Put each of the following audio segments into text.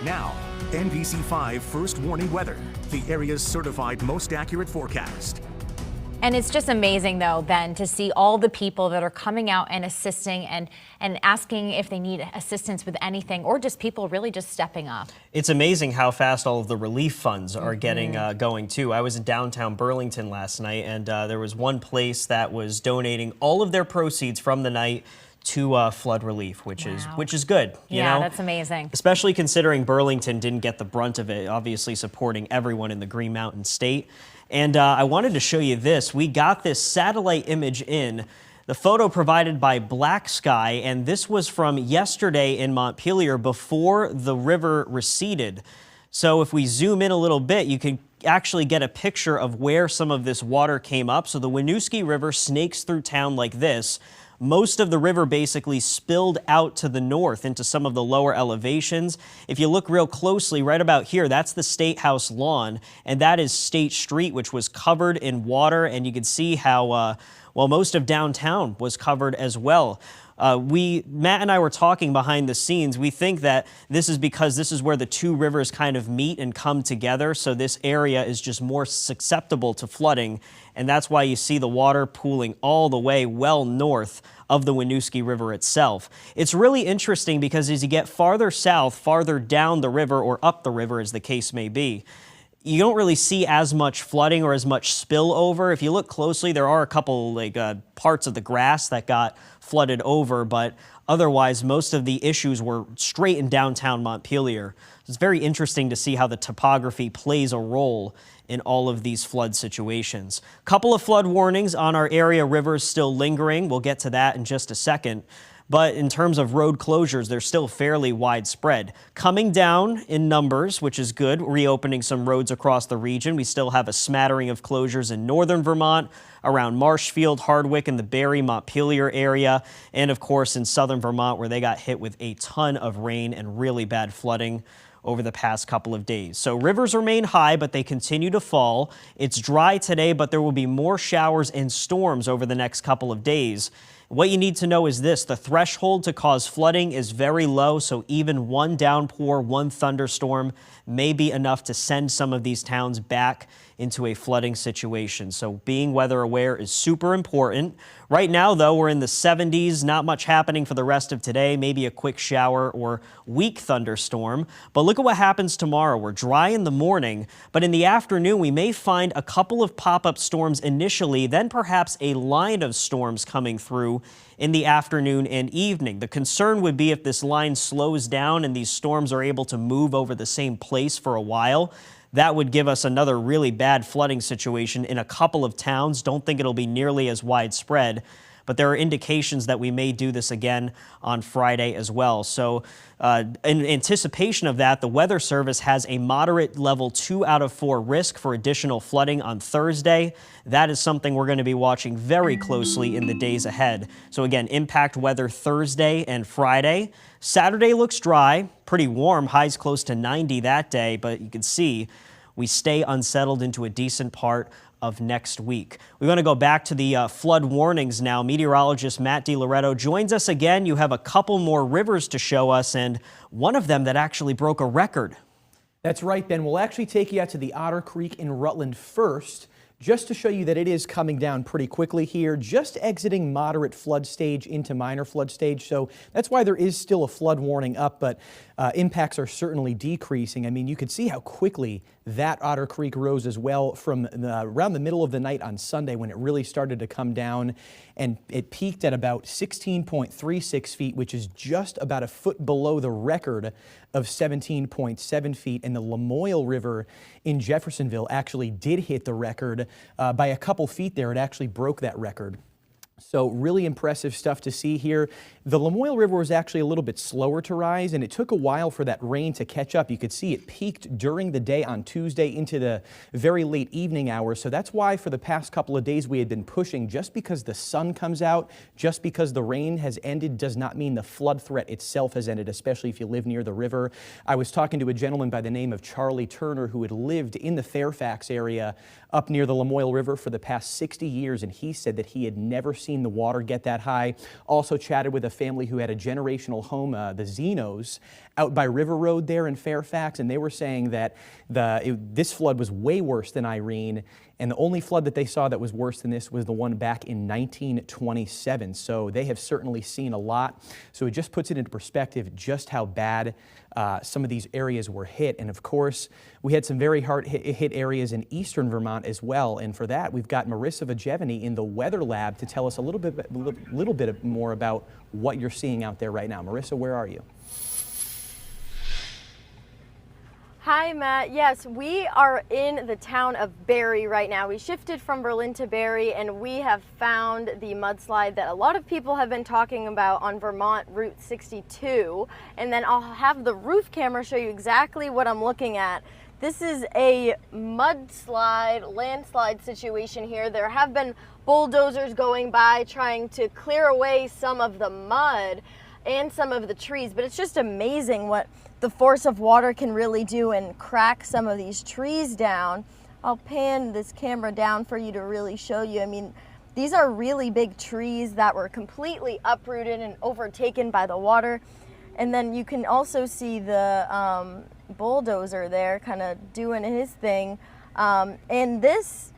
Now, NBC5 First Warning Weather, the area's certified most accurate forecast. And it's just amazing, though, Ben, to see all the people that are coming out and assisting and asking if they need assistance with anything, or just people really just stepping up. It's amazing how fast all of the relief funds are getting going, too. I was in downtown Burlington last night, and there was one place that was donating all of their proceeds from the night to flood relief, which is good. You know? That's amazing. Especially considering Burlington didn't get the brunt of it, obviously supporting everyone in the Green Mountain State. And I wanted to show you this. We got this satellite image in. The photo provided by Black Sky, and this was from yesterday in Montpelier before the river receded. So if we zoom in a little bit, you can actually get a picture of where some of this water came up. So the Winooski River snakes through town like this. Most of the river basically spilled out to the north into some of the lower elevations. If you look real closely, right about here, that's the State House lawn, and that is State Street, which was covered in water, and you can see how, well, most of downtown was covered as well. Matt and I were talking behind the scenes. We think that this is because this is where the two rivers kind of meet and come together. So this area is just more susceptible to flooding. And that's why you see the water pooling all the way well north of the Winooski River itself. It's really interesting because as you get farther south, farther down the river or up the river as the case may be, you don't really see as much flooding or as much spillover. If you look closely, there are a couple parts of the grass that got flooded over, but otherwise most of the issues were straight in downtown Montpelier. It's very interesting to see how the topography plays a role in all of these flood situations. Couple of flood warnings on our area rivers still lingering. We'll get to that in just a second. But in terms of road closures, they're still fairly widespread. Coming down in numbers, which is good, reopening some roads across the region. We still have a smattering of closures in northern Vermont, around Marshfield, Hardwick, and the Barrie, Montpelier area, and of course in southern Vermont, where they got hit with a ton of rain and really bad flooding over the past couple of days. So rivers remain high, but they continue to fall. It's dry today, but there will be more showers and storms over the next couple of days. What you need to know is this: the threshold to cause flooding is very low, so even one downpour, one thunderstorm may be enough to send some of these towns back into a flooding situation. So being weather aware is super important. Right now, though, we're in the 70s, not much happening for the rest of today, maybe a quick shower or weak thunderstorm. But look at what happens tomorrow. We're dry in the morning, but in the afternoon, we may find a couple of pop-up storms initially, then perhaps a line of storms coming through in the afternoon and evening. The concern would be if this line slows down and these storms are able to move over the same place for a while. That would give us another really bad flooding situation in a couple of towns. Don't think it'll be nearly as widespread, but there are indications that we may do this again on Friday as well. So in anticipation of that, the Weather Service has a moderate level 2 out of 4 risk for additional flooding on Thursday. That is something we're going to be watching very closely in the days ahead. So again, impact weather Thursday and Friday. Saturday looks dry, pretty warm, highs close to 90 that day, but you can see we stay unsettled into a decent part of next week. We want to go back to the flood warnings now. Meteorologist Matt DiLoretto joins us again. You have a couple more rivers to show us, and one of them that actually broke a record. That's right, Ben. We'll actually take you out to the Otter Creek in Rutland first, just to show you that it is coming down pretty quickly here, just exiting moderate flood stage into minor flood stage. So that's why there is still a flood warning up, but impacts are certainly decreasing. I mean, you could see how quickly that Otter Creek rose as well from around the middle of the night on Sunday when it really started to come down, and it peaked at about 16.36 feet, which is just about a foot below the record of 17.7 feet. And the Lamoille River in Jeffersonville actually did hit the record by a couple feet there. It actually broke that record. So really impressive stuff to see here. The Lamoille River was actually a little bit slower to rise, and it took a while for that rain to catch up. You could see it peaked during the day on Tuesday into the very late evening hours. So that's why for the past couple of days we had been pushing. Just because the sun comes out, just because the rain has ended, does not mean the flood threat itself has ended, especially if you live near the river. I was talking to a gentleman by the name of Charlie Turner who had lived in the Fairfax area up near the Lamoille River for the past 60 years, and he said that he had never seen the water get that high. Also chatted with a family who had a generational home, the Zenos, out by River Road there in Fairfax, and they were saying that this flood was way worse than Irene, and the only flood that they saw that was worse than this was the one back in 1927. So they have certainly seen a lot. So it just puts it into perspective just how bad some of these areas were hit. And of course, we had some very hard hit areas in eastern Vermont as well. And for that, we've got Marissa Vajevany in the Weather Lab to tell us a little bit more about what you're seeing out there right now. Marissa, where are you? Hi, Matt. Yes, we are in the town of Barre right now. We shifted from Berlin to Barre, and we have found the mudslide that a lot of people have been talking about on Vermont Route 62. And then I'll have the roof camera show you exactly what I'm looking at. This is a mudslide, landslide situation here. There have been bulldozers going by trying to clear away some of the mud and some of the trees, but it's just amazing what the force of water can really do and crack some of these trees down. I'll pan this camera down for you to really show you. I mean, these are really big trees that were completely uprooted and overtaken by the water. And then you can also see the bulldozer there kind of doing his thing. And this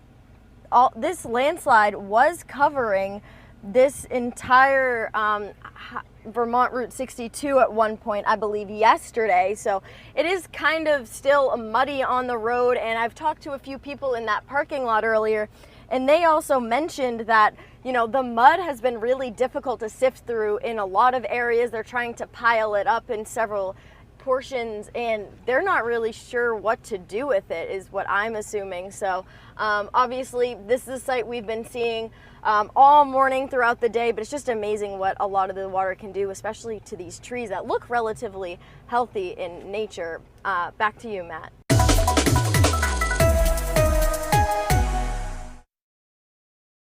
landslide was covering this entire Vermont Route 62 at one point, I believe yesterday. So it is kind of still muddy on the road, and I've talked to a few people in that parking lot earlier, and they also mentioned that, you know, the mud has been really difficult to sift through in a lot of areas. They're trying to pile it up in several portions, and they're not really sure what to do with it, is what I'm assuming. So obviously this is a site we've been seeing all morning throughout the day, but it's just amazing what a lot of the water can do, especially to these trees that look relatively healthy in nature. Back to you, Matt.